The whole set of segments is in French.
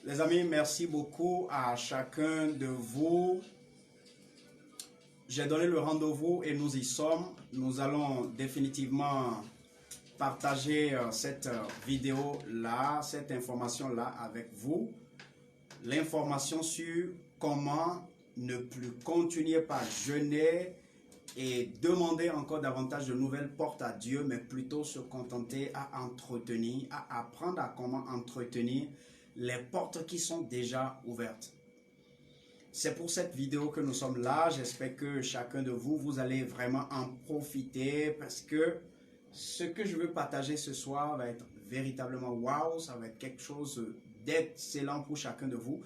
Les amis, merci beaucoup à chacun de vous. J'ai donné le rendez-vous et nous y sommes. Nous allons définitivement partager cette vidéo-là, cette information-là avec vous. L'information sur comment ne plus continuer par jeûner et demander encore davantage de nouvelles portes à Dieu, mais plutôt se contenter à entretenir, à apprendre à comment entretenir les portes qui sont déjà ouvertes. C'est pour cette vidéo que nous sommes là. J'espère que chacun de vous, vous allez vraiment en profiter parce que ce que je veux partager ce soir va être véritablement wow. Ça va être quelque chose d'excellent pour chacun de vous.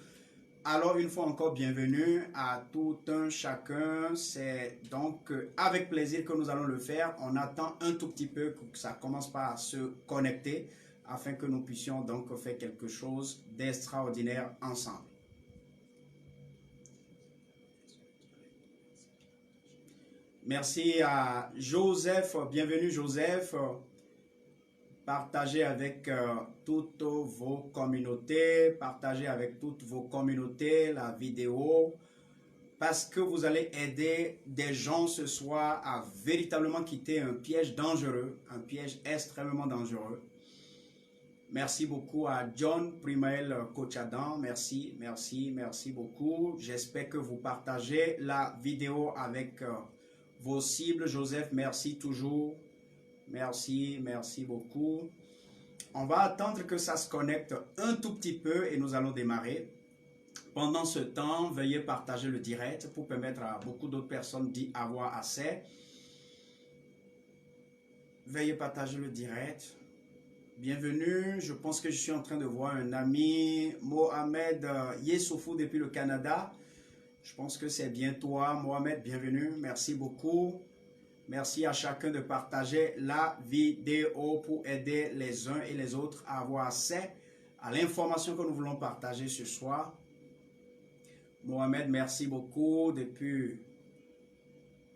Alors, une fois encore, bienvenue à tout un chacun. C'est donc avec plaisir que nous allons le faire. On attend un tout petit peu que ça commence par se connecter afin que nous puissions donc faire quelque chose d'extraordinaire ensemble. Merci à Joseph. Bienvenue Joseph. Partagez avec toutes vos communautés, partagez avec toutes vos communautés la vidéo parce que vous allez aider des gens ce soir à véritablement quitter un piège dangereux, un piège extrêmement dangereux. Merci beaucoup à John Primael Kochadan, merci beaucoup. J'espère que vous partagez la vidéo avec vos cibles. Joseph, merci toujours. Merci beaucoup. On va attendre que ça se connecte un tout petit peu et nous allons démarrer. Pendant ce temps, veuillez partager le direct pour permettre à beaucoup d'autres personnes d'y avoir accès. Veuillez partager le direct. Bienvenue. Je pense que je suis en train de voir un ami, Mohamed Yessoufou depuis le Canada. Je pense que c'est bien toi, Mohamed. Bienvenue. Merci beaucoup. Merci à chacun de partager la vidéo pour aider les uns et les autres à avoir accès à l'information que nous voulons partager ce soir. Mohamed, merci beaucoup depuis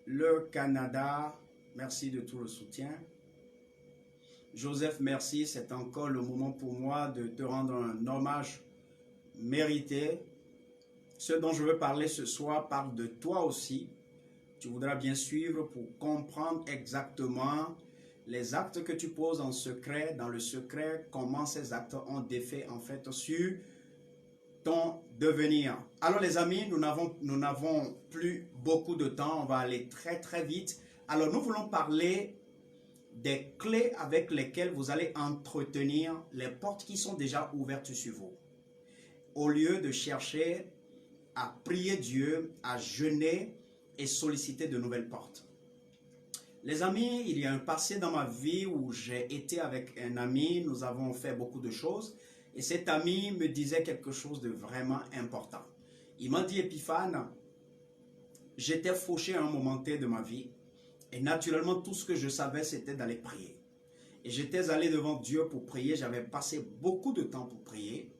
le Canada. Merci de tout le soutien. Joseph, merci. C'est encore le moment pour moi de te rendre un hommage mérité. Ce dont je veux parler ce soir parle de toi aussi. Tu voudras bien suivre pour comprendre exactement les actes que tu poses en secret, dans le secret, comment ces actes ont des effets en fait sur ton devenir. Alors les amis, nous n'avons plus beaucoup de temps, on va aller très vite. Alors nous voulons parler des clés avec lesquelles vous allez entretenir les portes qui sont déjà ouvertes sur vous. Au lieu de chercher à prier Dieu, à jeûner, et solliciter de nouvelles portes. Les amis, il y a un passé dans ma vie où j'ai été avec un ami, nous avons fait beaucoup de choses et cet ami me disait quelque chose de vraiment important. Il m'a dit, Epiphane, j'étais fauché à un moment T de ma vie et naturellement tout ce que je savais c'était d'aller prier. Et j'étais allé devant Dieu pour prier, j'avais passé beaucoup de temps pour prier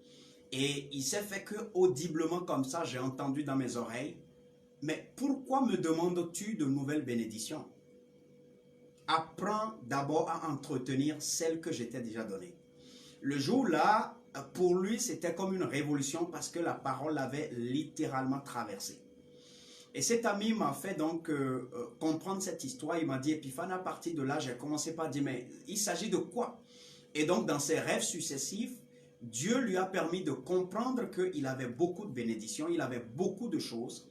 et il s'est fait que audiblement comme ça j'ai entendu dans mes oreilles, mais pourquoi me demandes-tu de nouvelles bénédictions? Apprends d'abord à entretenir celles que je t'ai déjà données. Le jour-là, pour lui, c'était comme une révolution parce que la parole l'avait littéralement traversé. Et cet ami m'a fait donc comprendre cette histoire. Il m'a dit, Epiphane, à partir de là, j'ai commencé par dire, mais il s'agit de quoi? Et donc, dans ses rêves successifs, Dieu lui a permis de comprendre qu'il avait beaucoup de bénédictions, il avait beaucoup de choses.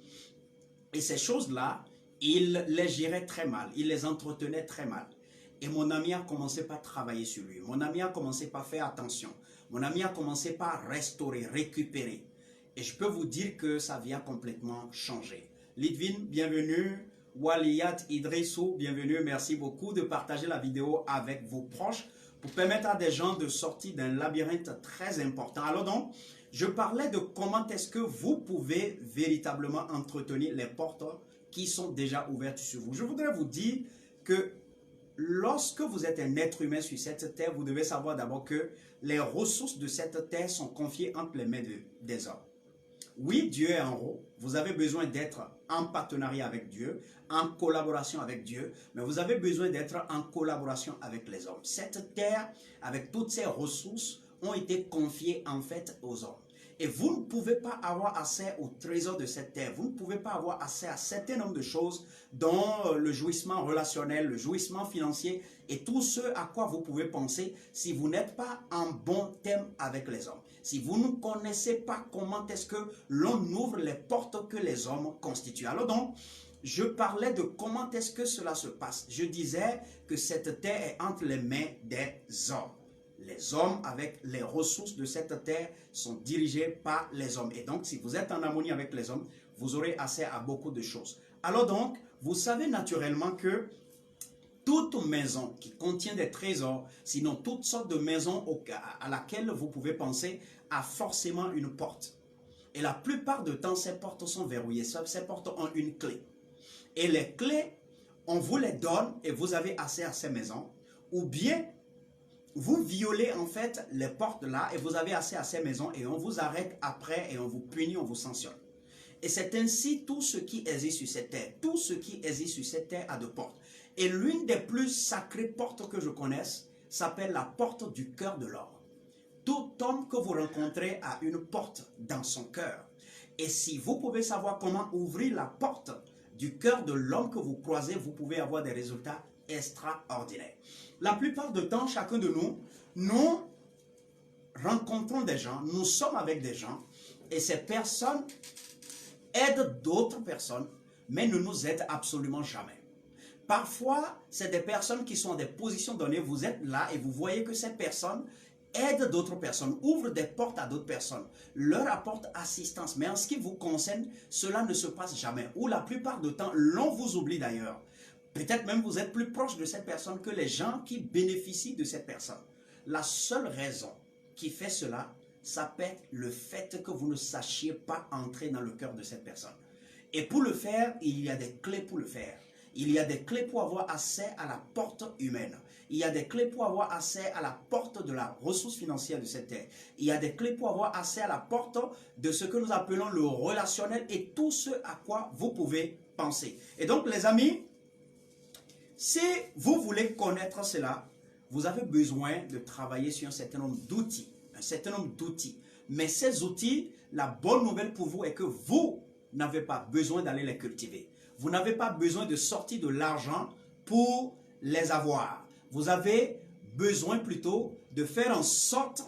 Et ces choses-là, il les gérait très mal, il les entretenait très mal. Et mon ami a commencé par travailler sur lui. Mon ami a commencé par faire attention. Mon ami a commencé par restaurer, récupérer. Et je peux vous dire que sa vie a complètement changé. Lidvin, bienvenue. Waliyat Idrissou, bienvenue. Merci beaucoup de partager la vidéo avec vos proches pour permettre à des gens de sortir d'un labyrinthe très important. Alors donc, je parlais de comment est-ce que vous pouvez véritablement entretenir les portes qui sont déjà ouvertes sur vous. Je voudrais vous dire que lorsque vous êtes un être humain sur cette terre, vous devez savoir d'abord que les ressources de cette terre sont confiées entre les mains des hommes. Oui, Dieu est en haut. Vous avez besoin d'être en partenariat avec Dieu, en collaboration avec Dieu, mais vous avez besoin d'être en collaboration avec les hommes. Cette terre, avec toutes ses ressources, ont été confiées en fait aux hommes. Et vous ne pouvez pas avoir accès au trésor de cette terre. Vous ne pouvez pas avoir accès à un certain nombre de choses, dont le jouissement relationnel, le jouissement financier et tout ce à quoi vous pouvez penser si vous n'êtes pas en bon terme avec les hommes. Si vous ne connaissez pas comment est-ce que l'on ouvre les portes que les hommes constituent. Alors donc, je parlais de comment est-ce que cela se passe. Je disais que cette terre est entre les mains des hommes. Les hommes avec les ressources de cette terre sont dirigés par les hommes. Et donc, si vous êtes en harmonie avec les hommes, vous aurez accès à beaucoup de choses. Alors donc, vous savez naturellement que toute maison qui contient des trésors, sinon toutes sortes de maisons à laquelle vous pouvez penser, a forcément une porte. Et la plupart du temps, ces portes sont verrouillées. Ces portes ont une clé. Et les clés, on vous les donne et vous avez accès à ces maisons. Ou bien, vous violez en fait les portes là et vous avez accès à ces maisons et on vous arrête après et on vous punit, on vous sanctionne. Et c'est ainsi tout ce qui existe sur cette terre. Tout ce qui existe sur cette terre a deux portes. Et l'une des plus sacrées portes que je connaisse s'appelle la porte du cœur de l'homme. Tout homme que vous rencontrez a une porte dans son cœur. Et si vous pouvez savoir comment ouvrir la porte du cœur de l'homme que vous croisez, vous pouvez avoir des résultats extraordinaires. La plupart du temps, chacun de nous rencontrons des gens, nous sommes avec des gens, et ces personnes aident d'autres personnes, mais ne nous aident absolument jamais. Parfois, c'est des personnes qui sont en des positions données, vous êtes là et vous voyez que ces personnes aident d'autres personnes, ouvrent des portes à d'autres personnes, leur apportent assistance. Mais en ce qui vous concerne, cela ne se passe jamais. Ou la plupart du temps, l'on vous oublie d'ailleurs. Peut-être même vous êtes plus proche de cette personne que les gens qui bénéficient de cette personne. La seule raison qui fait cela, ça peut être le fait que vous ne sachiez pas entrer dans le cœur de cette personne. Et pour le faire, il y a des clés pour le faire. Il y a des clés pour avoir accès à la porte humaine. Il y a des clés pour avoir accès à la porte de la ressource financière de cette terre. Il y a des clés pour avoir accès à la porte de ce que nous appelons le relationnel et tout ce à quoi vous pouvez penser. Et donc les amis, si vous voulez connaître cela, vous avez besoin de travailler sur un certain nombre d'outils. Un certain nombre d'outils. Mais ces outils, la bonne nouvelle pour vous est que vous n'avez pas besoin d'aller les cultiver. Vous n'avez pas besoin de sortir de l'argent pour les avoir. Vous avez besoin plutôt de faire en sorte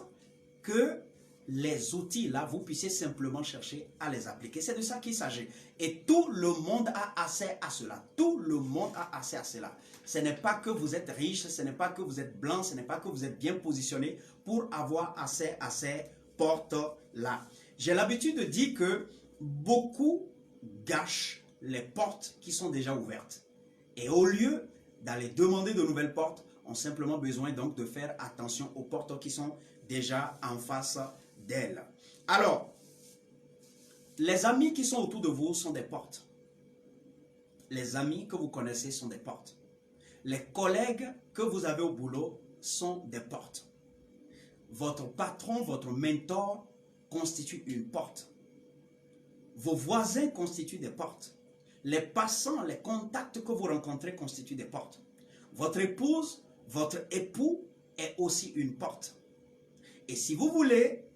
que les outils là, vous puissiez simplement chercher à les appliquer. C'est de ça qu'il s'agit. Et tout le monde a accès à cela. Tout le monde a accès à cela. Ce n'est pas que vous êtes riche, ce n'est pas que vous êtes blanc, ce n'est pas que vous êtes bien positionné pour avoir accès à ces portes-là. J'ai l'habitude de dire que beaucoup gâchent les portes qui sont déjà ouvertes. Et au lieu d'aller demander de nouvelles portes, ont simplement besoin donc de faire attention aux portes qui sont déjà en face d'elles. Alors, les amis qui sont autour de vous sont des portes. Les amis que vous connaissez sont des portes. Les collègues que vous avez au boulot sont des portes. Votre patron, votre mentor constitue une porte. Vos voisins constituent des portes. Les passants, les contacts que vous rencontrez constituent des portes. Votre épouse, votre époux est aussi une porte. Et si vous voulez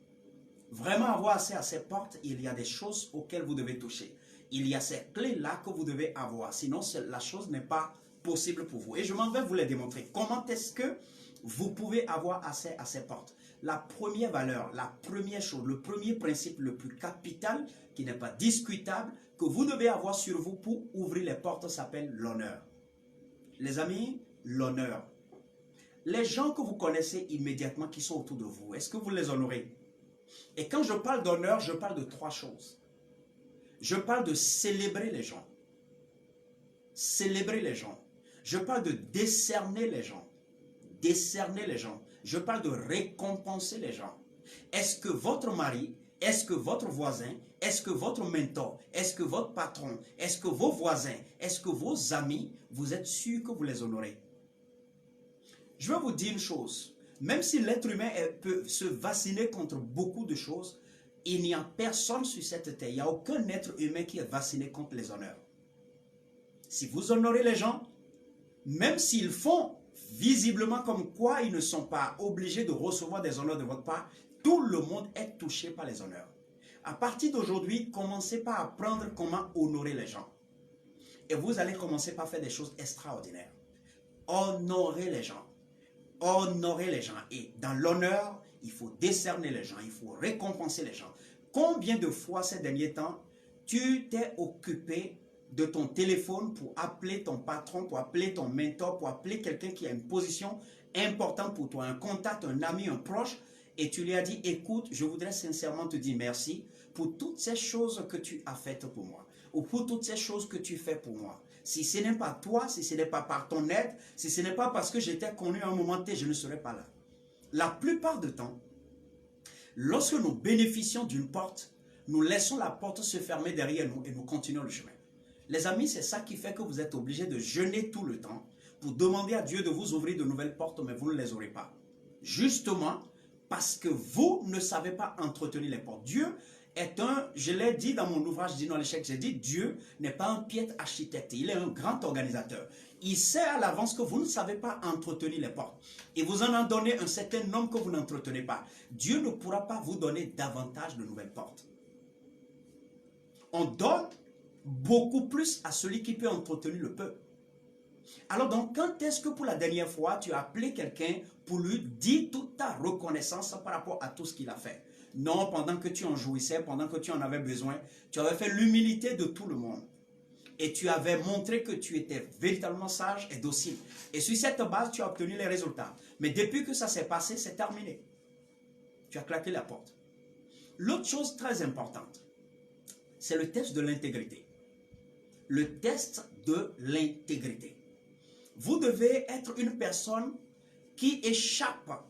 vraiment avoir accès à ces portes, il y a des choses auxquelles vous devez toucher. Il y a ces clés-là que vous devez avoir. Sinon, la chose n'est pas possible pour vous. Et je m'en vais vous les démontrer. Comment est-ce que vous pouvez avoir accès à ces portes? La première valeur, la première chose, le premier principe le plus capital, qui n'est pas discutable, que vous devez avoir sur vous pour ouvrir les portes s'appelle l'honneur. Les amis, l'honneur. Les gens que vous connaissez immédiatement qui sont autour de vous, est-ce que vous les honorez? Et quand je parle d'honneur, je parle de trois choses. Je parle de célébrer les gens. Célébrer les gens. Je parle de décerner les gens. Décerner les gens. Je parle de récompenser les gens. Est-ce que votre mari, est-ce que votre voisin, est-ce que votre mentor, est-ce que votre patron, est-ce que vos voisins, est-ce que vos amis, vous êtes sûr que vous les honorez? Je vais vous dire une chose. Même si l'être humain peut se vacciner contre beaucoup de choses, il n'y a personne sur cette terre, il n'y a aucun être humain qui est vacciné contre les honneurs. Si vous honorez les gens, même s'ils font visiblement comme quoi ils ne sont pas obligés de recevoir des honneurs de votre part, tout le monde est touché par les honneurs. À partir d'aujourd'hui, commencez par apprendre comment honorer les gens. Et vous allez commencer par faire des choses extraordinaires. Honorer les gens. Honorer les gens. Et dans l'honneur, il faut décerner les gens. Il faut récompenser les gens. Combien de fois ces derniers temps, tu t'es occupé de ton téléphone pour appeler ton patron, pour appeler ton mentor, pour appeler quelqu'un qui a une position importante pour toi, un contact, un ami, un proche, et tu lui as dit, écoute, je voudrais sincèrement te dire merci pour toutes ces choses que tu as faites pour moi, ou pour toutes ces choses que tu fais pour moi. Si ce n'est pas toi, si ce n'est pas par ton aide, si ce n'est pas parce que j'étais connu à un moment T, je ne serais pas là. La plupart du temps, lorsque nous bénéficions d'une porte, nous laissons la porte se fermer derrière nous et nous continuons le chemin. Les amis, c'est ça qui fait que vous êtes obligés de jeûner tout le temps pour demander à Dieu de vous ouvrir de nouvelles portes, mais vous ne les aurez pas. Justement, parce que vous ne savez pas entretenir les portes. Dieu est je l'ai dit dans mon ouvrage Dînons à l'échec, j'ai dit Dieu n'est pas un piètre architecte, il est un grand organisateur. Il sait à l'avance que vous ne savez pas entretenir les portes. Et vous en donnez un certain nombre que vous n'entretenez pas. Dieu ne pourra pas vous donner davantage de nouvelles portes. On donne beaucoup plus à celui qui peut entretenir le peu. Alors donc, quand est-ce que pour la dernière fois, tu as appelé quelqu'un pour lui dire toute ta reconnaissance par rapport à tout ce qu'il a fait? Non, pendant que tu en jouissais, pendant que tu en avais besoin, tu avais fait l'humilité de tout le monde. Et tu avais montré que tu étais véritablement sage et docile. Et sur cette base, tu as obtenu les résultats. Mais depuis que ça s'est passé, c'est terminé. Tu as claqué la porte. L'autre chose très importante, c'est le test de l'intégrité. Le test de l'intégrité. Vous devez être une personne qui échappe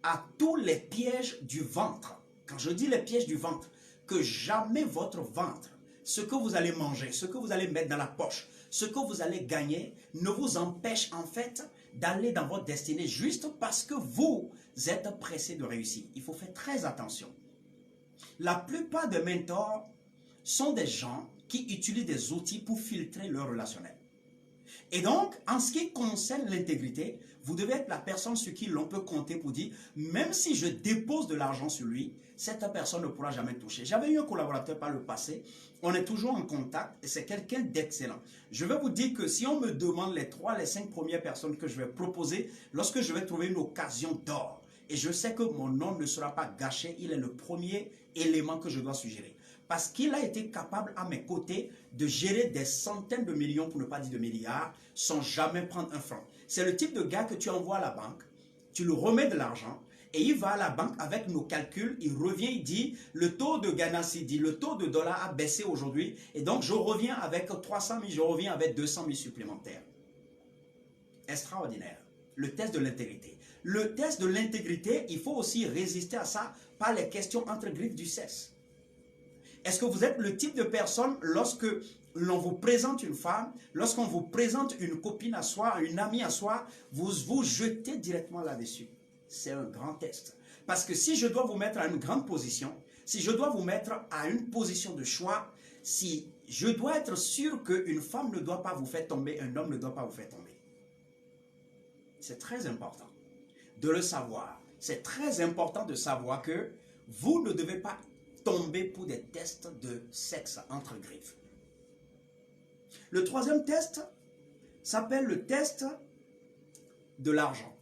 à tous les pièges du ventre. Quand je dis les pièges du ventre, que jamais votre ventre, ce que vous allez manger, ce que vous allez mettre dans la poche, ce que vous allez gagner, ne vous empêche en fait d'aller dans votre destinée juste parce que vous êtes pressé de réussir. Il faut faire très attention. La plupart des mentors sont des gens qui utilisent des outils pour filtrer leur relationnel. Et donc, en ce qui concerne l'intégrité, vous devez être la personne sur qui l'on peut compter pour dire, même si je dépose de l'argent sur lui, cette personne ne pourra jamais toucher. J'avais eu un collaborateur par le passé, on est toujours en contact et c'est quelqu'un d'excellent. Je vais vous dire que si on me demande les 3, les 5 premières personnes que je vais proposer, lorsque je vais trouver une occasion d'or, et je sais que mon nom ne sera pas gâché, il est le premier élément que je dois suggérer. Parce qu'il a été capable à mes côtés de gérer des centaines de millions, pour ne pas dire de milliards, sans jamais prendre un franc. C'est le type de gars que tu envoies à la banque, tu lui remets de l'argent, et il va à la banque avec nos calculs, il revient, il dit, le taux de Ghana Cedi, le taux de dollar a baissé aujourd'hui, et donc je reviens avec 300 000, je reviens avec 200 000 supplémentaires. Extraordinaire. Le test de l'intégrité. Le test de l'intégrité, il faut aussi résister à ça par les questions entre griffes du sexe. Est-ce que vous êtes le type de personne, lorsque l'on vous présente une femme, lorsqu'on vous présente une copine à soi, une amie à soi, vous vous jetez directement là-dessus? C'est un grand test. Parce que si je dois vous mettre à une grande position, si je dois vous mettre à une position de choix, si je dois être sûr qu'une femme ne doit pas vous faire tomber, un homme ne doit pas vous faire tomber. C'est très important de le savoir. C'est très important de savoir que vous ne devez pas tomber pour des tests de sexe entre griffes. Le troisième test s'appelle le test de l'argent.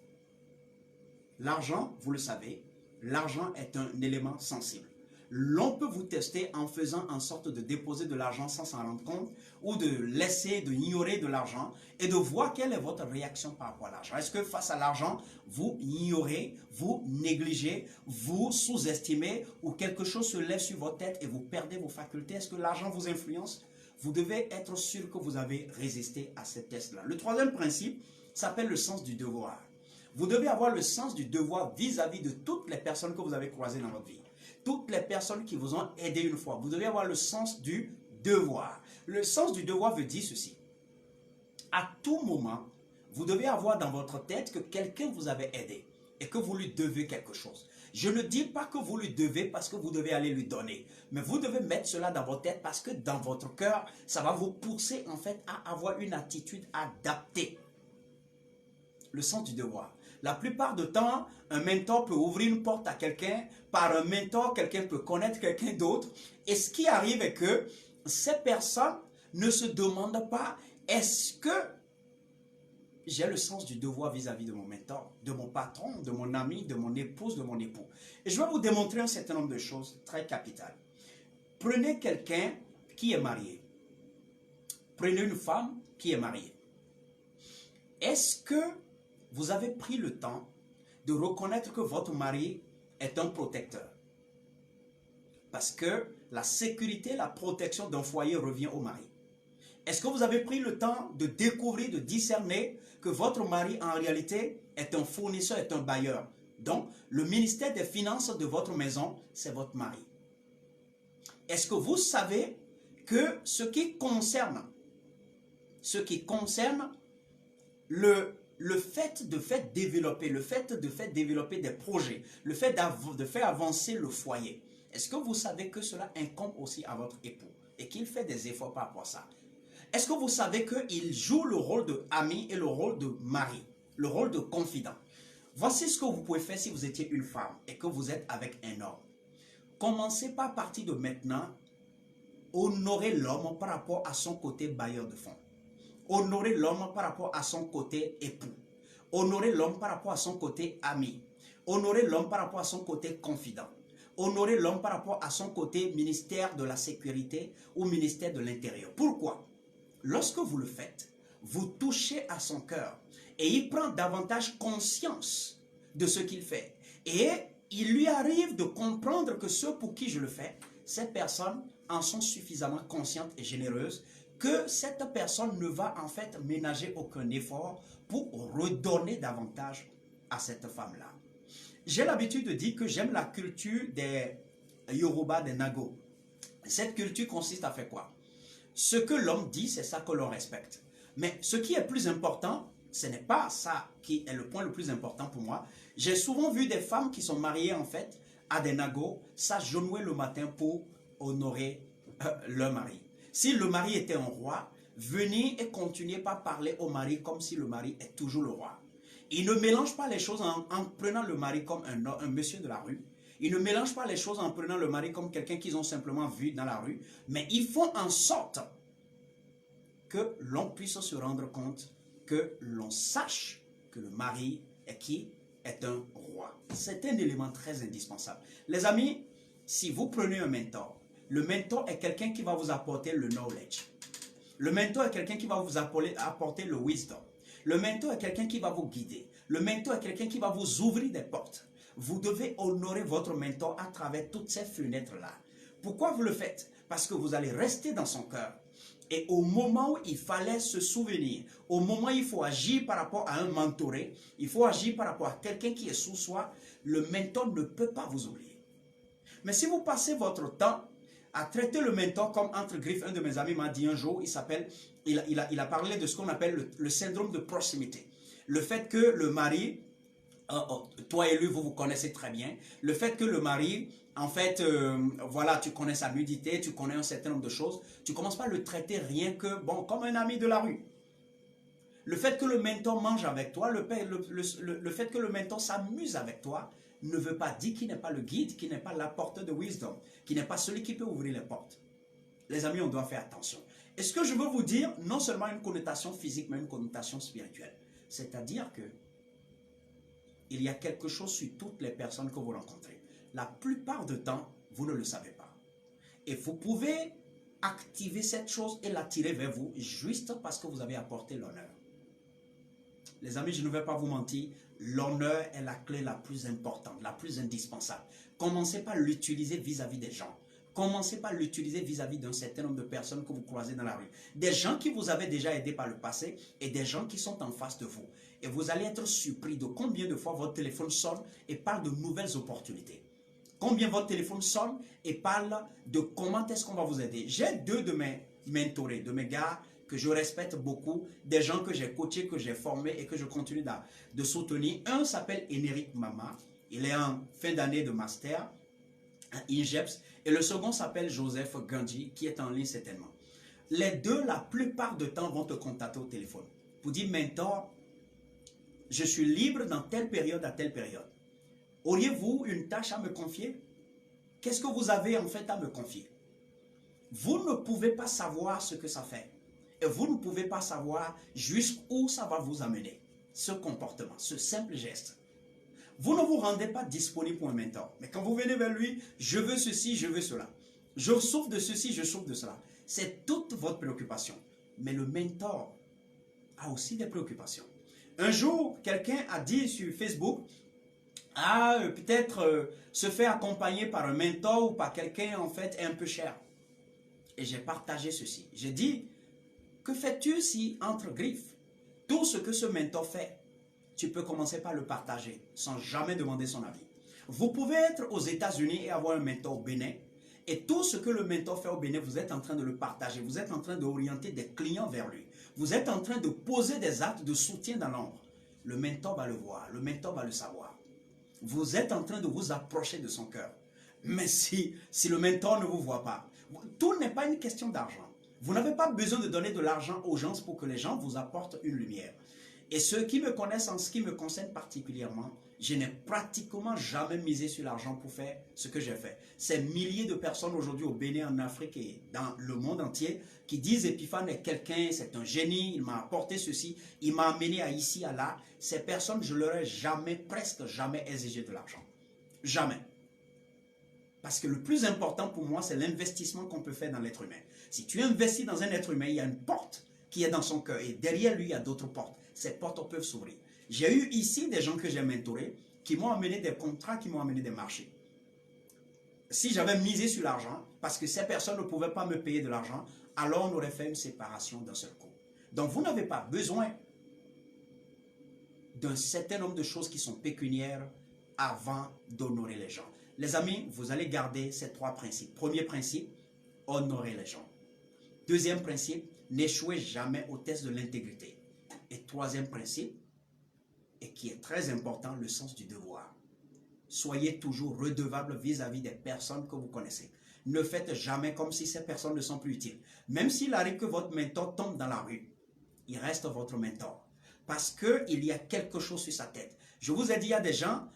L'argent, vous le savez, l'argent est un élément sensible. L'on peut vous tester en faisant en sorte de déposer de l'argent sans s'en rendre compte ou de laisser, de ignorer de l'argent et de voir quelle est votre réaction par rapport à l'argent. Est-ce que face à l'argent, vous ignorez, vous négligez, vous sous-estimez ou quelque chose se lève sur votre tête et vous perdez vos facultés? Est-ce que l'argent vous influence? Vous devez être sûr que vous avez résisté à ces tests-là. Le troisième principe s'appelle le sens du devoir. Vous devez avoir le sens du devoir vis-à-vis de toutes les personnes que vous avez croisées dans votre vie. Toutes les personnes qui vous ont aidé une fois. Vous devez avoir le sens du devoir. Le sens du devoir veut dire ceci. À tout moment, vous devez avoir dans votre tête que quelqu'un vous avait aidé et que vous lui devez quelque chose. Je ne dis pas que vous lui devez parce que vous devez aller lui donner. Mais vous devez mettre cela dans votre tête parce que dans votre cœur, ça va vous pousser en fait à avoir une attitude adaptée. Le sens du devoir. La plupart du temps, un mentor peut ouvrir une porte à quelqu'un. Par un mentor, quelqu'un peut connaître quelqu'un d'autre. Et ce qui arrive est que ces personnes ne se demandent pas, est-ce que j'ai le sens du devoir vis-à-vis de mon mentor, de mon patron, de mon ami, de mon épouse, de mon époux. Et je vais vous démontrer un certain nombre de choses très capitales. Prenez quelqu'un qui est marié. Prenez une femme qui est mariée. Est-ce que vous avez pris le temps de reconnaître que votre mari est un protecteur? Parce que la sécurité, la protection d'un foyer revient au mari. Est-ce que vous avez pris le temps de découvrir, de discerner que votre mari en réalité est un fournisseur, est un bailleur? Donc, le ministère des Finances de votre maison, c'est votre mari. Est-ce que vous savez que ce qui concerne le fait de faire développer des projets, le fait de faire avancer le foyer, est-ce que vous savez que cela incombe aussi à votre époux et qu'il fait des efforts par rapport à ça? Est-ce que vous savez qu'il joue le rôle d'ami et le rôle de mari, le rôle de confident? Voici ce que vous pouvez faire si vous étiez une femme et que vous êtes avec un homme. Commencez par partir de maintenant, honorer l'homme par rapport à son côté bailleur de fonds. Honorer l'homme par rapport à son côté époux. Honorer l'homme par rapport à son côté ami. Honorer l'homme par rapport à son côté confident. Honorer l'homme par rapport à son côté ministère de la sécurité ou ministère de l'intérieur. Pourquoi? Lorsque vous le faites, vous touchez à son cœur et il prend davantage conscience de ce qu'il fait. Et il lui arrive de comprendre que ceux pour qui je le fais, ces personnes en sont suffisamment conscientes et généreuses que cette personne ne va en fait ménager aucun effort pour redonner davantage à cette femme-là. J'ai l'habitude de dire que j'aime la culture des Yoruba, des Nago. Cette culture consiste à faire quoi? Ce que l'homme dit, c'est ça que l'on respecte. Mais ce qui est plus important, ce n'est pas ça qui est le point le plus important pour moi. J'ai souvent vu des femmes qui sont mariées en fait à des nagos s'agenouiller le matin pour honorer leur mari. Si le mari était un roi, venez et continuez par parler au mari comme si le mari est toujours le roi. Il ne mélange pas les choses en prenant le mari comme un monsieur de la rue. Ils ne mélangent pas les choses en prenant le mari comme quelqu'un qu'ils ont simplement vu dans la rue, mais ils font en sorte que l'on puisse se rendre compte, que l'on sache que le mari est qui? Est un roi. C'est un élément très indispensable. Les amis, si vous prenez un mentor, le mentor est quelqu'un qui va vous apporter le knowledge. Le mentor est quelqu'un qui va vous apporter le wisdom. Le mentor est quelqu'un qui va vous guider. Le mentor est quelqu'un qui va vous ouvrir des portes. Vous devez honorer votre mentor à travers toutes ces fenêtres-là. Pourquoi vous le faites? Parce que vous allez rester dans son cœur. Et au moment où il fallait se souvenir, au moment où il faut agir par rapport à un mentoré, il faut agir par rapport à quelqu'un qui est sous soi, le mentor ne peut pas vous oublier. Mais si vous passez votre temps à traiter le mentor comme entre griffes, un de mes amis m'a dit un jour, il a parlé de ce qu'on appelle le syndrome de proximité. Le fait que le mari, toi et lui, vous vous connaissez très bien. Le fait que le mari, en fait, voilà, tu connais sa nudité, tu connais un certain nombre de choses. Tu ne commences pas à le traiter rien que, bon, comme un ami de la rue. Le fait que le mentor mange avec toi, le fait que le mentor s'amuse avec toi, ne veut pas dire qu'il n'est pas le guide, qu'il n'est pas l'apporteur de wisdom, qu'il n'est pas celui qui peut ouvrir les portes. Les amis, on doit faire attention. Et ce que je veux vous dire, non seulement une connotation physique, mais une connotation spirituelle. C'est-à-dire que il y a quelque chose sur toutes les personnes que vous rencontrez. La plupart du temps, vous ne le savez pas. Et vous pouvez activer cette chose et l'attirer vers vous juste parce que vous avez apporté l'honneur. Les amis, je ne vais pas vous mentir, l'honneur est la clé la plus importante, la plus indispensable. Commencez par l'utiliser vis-à-vis des gens. Commencez par l'utiliser vis-à-vis d'un certain nombre de personnes que vous croisez dans la rue. Des gens qui vous avaient déjà aidé par le passé et des gens qui sont en face de vous. Et vous allez être surpris de combien de fois votre téléphone sonne et parle de nouvelles opportunités. Combien votre téléphone sonne et parle de comment est-ce qu'on va vous aider. J'ai deux de mes mentorés, de mes gars que je respecte beaucoup, des gens que j'ai coachés, que j'ai formés et que je continue de soutenir. Un s'appelle Eneric Mama, il est en fin d'année de master à INGEPS, et le second s'appelle Joseph Gandhi, qui est en ligne certainement. Les deux, la plupart du temps, vont te contacter au téléphone pour dire, mentor, Je suis libre dans telle période à telle période. Auriez-vous une tâche à me confier? Qu'est-ce que vous avez en fait à me confier? Vous ne pouvez pas savoir ce que ça fait. Et vous ne pouvez pas savoir jusqu'où ça va vous amener. Ce comportement, ce simple geste. Vous ne vous rendez pas disponible pour un mentor. Mais quand vous venez vers lui, je veux ceci, je veux cela. Je souffre de ceci, je souffre de cela. C'est toute votre préoccupation. Mais le mentor a aussi des préoccupations. Un jour, quelqu'un a dit sur Facebook, peut-être se faire accompagner par un mentor ou par quelqu'un en fait un peu cher. Et j'ai partagé ceci. J'ai dit, que fais-tu si entre griffes, tout ce que ce mentor fait, tu peux commencer par le partager sans jamais demander son avis. Vous pouvez être aux États-Unis et avoir un mentor au Bénin et tout ce que le mentor fait au Bénin, vous êtes en train de le partager. Vous êtes en train d'orienter des clients vers lui. Vous êtes en train de poser des actes de soutien dans l'ombre. Le mentor va le voir, le mentor va le savoir. Vous êtes en train de vous approcher de son cœur. Mais si le mentor ne vous voit pas, tout n'est pas une question d'argent. Vous n'avez pas besoin de donner de l'argent aux gens pour que les gens vous apportent une lumière. Et ceux qui me connaissent en ce qui me concerne particulièrement, je n'ai pratiquement jamais misé sur l'argent pour faire ce que j'ai fait. Ces milliers de personnes aujourd'hui au Bénin, en Afrique et dans le monde entier qui disent Epiphane est quelqu'un, c'est un génie, il m'a apporté ceci, il m'a amené à ici, à là. Ces personnes, je leur ai jamais, presque jamais exigé de l'argent. Jamais. Parce que le plus important pour moi, c'est l'investissement qu'on peut faire dans l'être humain. Si tu investis dans un être humain, il y a une porte qui est dans son cœur et derrière lui, il y a d'autres portes. Ces portes peuvent s'ouvrir. J'ai eu ici des gens que j'ai mentorés qui m'ont amené des contrats, qui m'ont amené des marchés. Si j'avais misé sur l'argent, parce que ces personnes ne pouvaient pas me payer de l'argent, alors on aurait fait une séparation d'un seul coup. Donc vous n'avez pas besoin d'un certain nombre de choses qui sont pécuniaires avant d'honorer les gens. Les amis, vous allez garder ces trois principes. Premier principe, honorer les gens. Deuxième principe, n'échouez jamais au test de l'intégrité. Et troisième principe, et qui est très important, le sens du devoir. Soyez toujours redevable vis-à-vis des personnes que vous connaissez. Ne faites jamais comme si ces personnes ne sont plus utiles. Même s'il arrive que votre mentor tombe dans la rue, il reste votre mentor. Parce qu'il y a quelque chose sur sa tête. Je vous ai dit, il y a des gens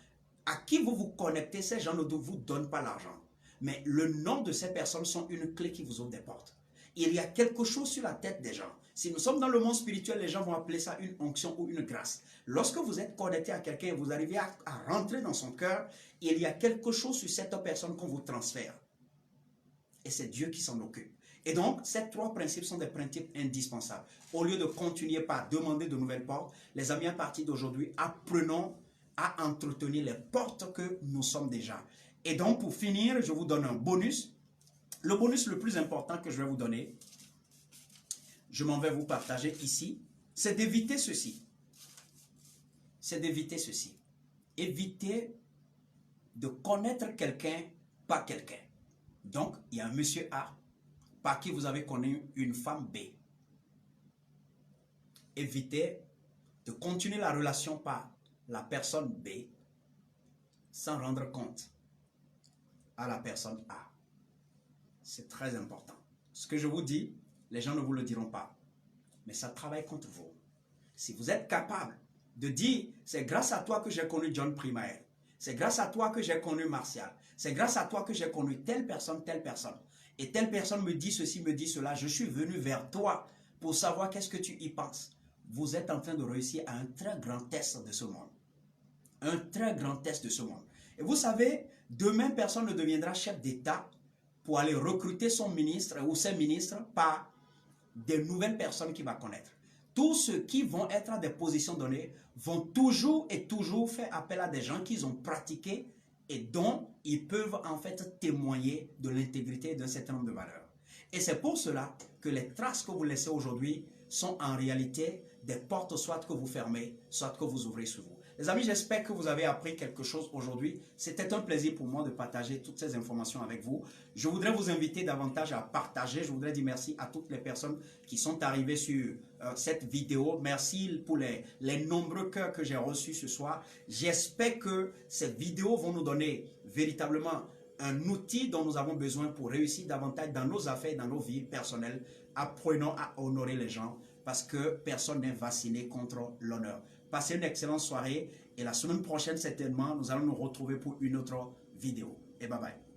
à qui vous vous connectez, ces gens ne vous donnent pas l'argent. Mais le nom de ces personnes sont une clé qui vous ouvre des portes. Il y a quelque chose sur la tête des gens. Si nous sommes dans le monde spirituel, les gens vont appeler ça une onction ou une grâce. Lorsque vous êtes connecté à quelqu'un et vous arrivez à rentrer dans son cœur, il y a quelque chose sur cette personne qu'on vous transfère. Et c'est Dieu qui s'en occupe. Et donc, ces trois principes sont des principes indispensables. Au lieu de continuer par demander de nouvelles portes, les amis, à partir d'aujourd'hui, apprenons à entretenir les portes que nous sommes déjà. Et donc, pour finir, je vous donne un bonus. Le bonus le plus important que je vais vous donner, je m'en vais vous partager ici, c'est d'éviter ceci. C'est d'éviter ceci. Évitez de connaître quelqu'un par quelqu'un. Donc, il y a un monsieur A par qui vous avez connu une femme B. Évitez de continuer la relation par la personne B sans rendre compte à la personne A. C'est très important. Ce que je vous dis, les gens ne vous le diront pas. Mais ça travaille contre vous. Si vous êtes capable de dire, c'est grâce à toi que j'ai connu John Primael. C'est grâce à toi que j'ai connu Martial. C'est grâce à toi que j'ai connu telle personne. Et telle personne me dit ceci, me dit cela. Je suis venu vers toi pour savoir qu'est-ce que tu y penses. Vous êtes en train de réussir à un très grand test de ce monde. Un très grand test de ce monde. Et vous savez, demain, personne ne deviendra chef d'État pour aller recruter son ministre ou ses ministres par des nouvelles personnes qu'il va connaître. Tous ceux qui vont être à des positions données vont toujours et toujours faire appel à des gens qu'ils ont pratiqués et dont ils peuvent en fait témoigner de l'intégrité d'un certain nombre de valeurs. Et c'est pour cela que les traces que vous laissez aujourd'hui sont en réalité des portes soit que vous fermez, soit que vous ouvrez sur vous. Les amis, j'espère que vous avez appris quelque chose aujourd'hui. C'était un plaisir pour moi de partager toutes ces informations avec vous. Je voudrais vous inviter davantage à partager. Je voudrais dire merci à toutes les personnes qui sont arrivées sur cette vidéo. Merci pour les nombreux cœurs que j'ai reçus ce soir. J'espère que ces vidéos vont nous donner véritablement un outil dont nous avons besoin pour réussir davantage dans nos affaires, dans nos vies personnelles. Apprenons à honorer les gens parce que personne n'est vacciné contre l'honneur. Passez une excellente soirée et la semaine prochaine, certainement, nous allons nous retrouver pour une autre vidéo. Et bye bye.